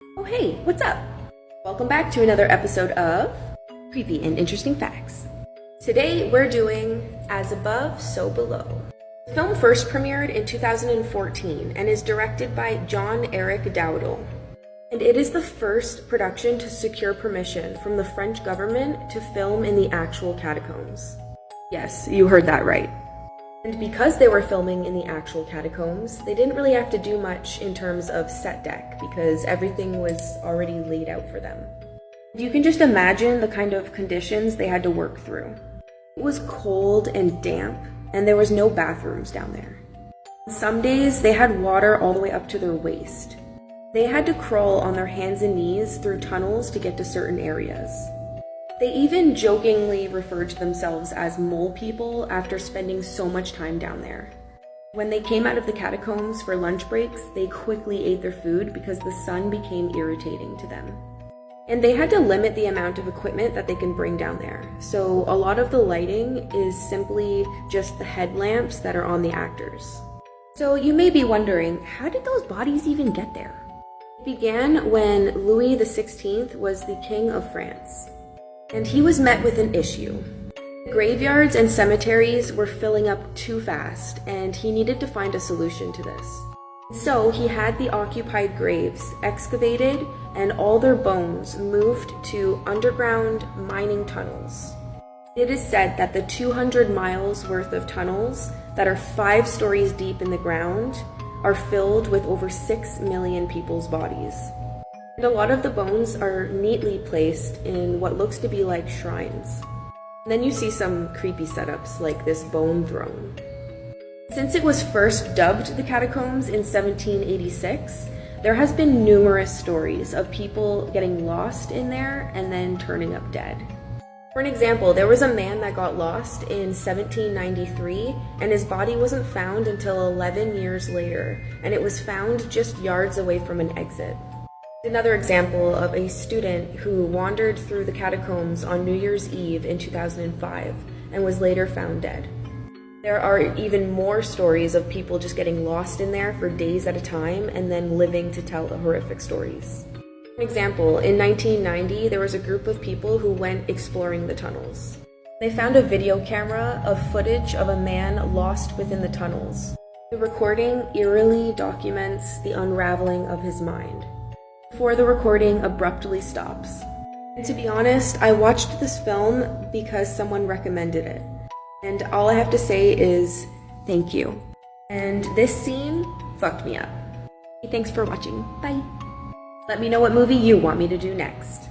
Oh hey, what's up? Welcome back to another episode of Creepy and Interesting Facts. Today we're doing As Above, So Below. The film first premiered in 2014 and is directed by John Eric Dowdle. And it is the first production to secure permission from the French government to film in the actual catacombs. Yes, you heard that right. And because they were filming in the actual catacombs, they didn't really have to do much in terms of set deck because everything was already laid out for them. You can just imagine the kind of conditions they had to work through. It was cold and damp, and there was no bathrooms down there. Some days they had water all the way up to their waist. They had to crawl on their hands and knees through tunnels to get to certain areas. They even jokingly referred to themselves as mole people after spending so much time down there. When they came out of the catacombs for lunch breaks, they quickly ate their food because the sun became irritating to them. And they had to limit the amount of equipment that they can bring down there. So a lot of the lighting is simply just the headlamps that are on the actors. So you may be wondering, how did those bodies even get there? It began when Louis XVI was the King of France. And he was met with an issue. Graveyards and cemeteries were filling up too fast, and he needed to find a solution to this. So he had the occupied graves excavated and all their bones moved to underground mining tunnels. It is said that the 200 miles worth of tunnels that are 5 stories deep in the ground are filled with over 6 million people's bodies. And a lot of the bones are neatly placed in what looks to be like shrines. And then you see some creepy setups like this bone throne. Since it was first dubbed the catacombs in 1786, there has been numerous stories of people getting lost in there and then turning up dead. For an example, there was a man that got lost in 1793 and his body wasn't found until 11 years later, and it was found just yards away from an exit. Another example of a student who wandered through the catacombs on New Year's Eve in 2005 and was later found dead. There are even more stories of people just getting lost in there for days at a time and then living to tell the horrific stories. For example, in 1990, there was a group of people who went exploring the tunnels. They found a video camera of footage of a man lost within the tunnels. The recording eerily documents the unraveling of his mind, before the recording abruptly stops. And to be honest, I watched this film because someone recommended it. And all I have to say is, thank you. And this scene fucked me up. Thanks for watching. Bye. Let me know what movie you want me to do next.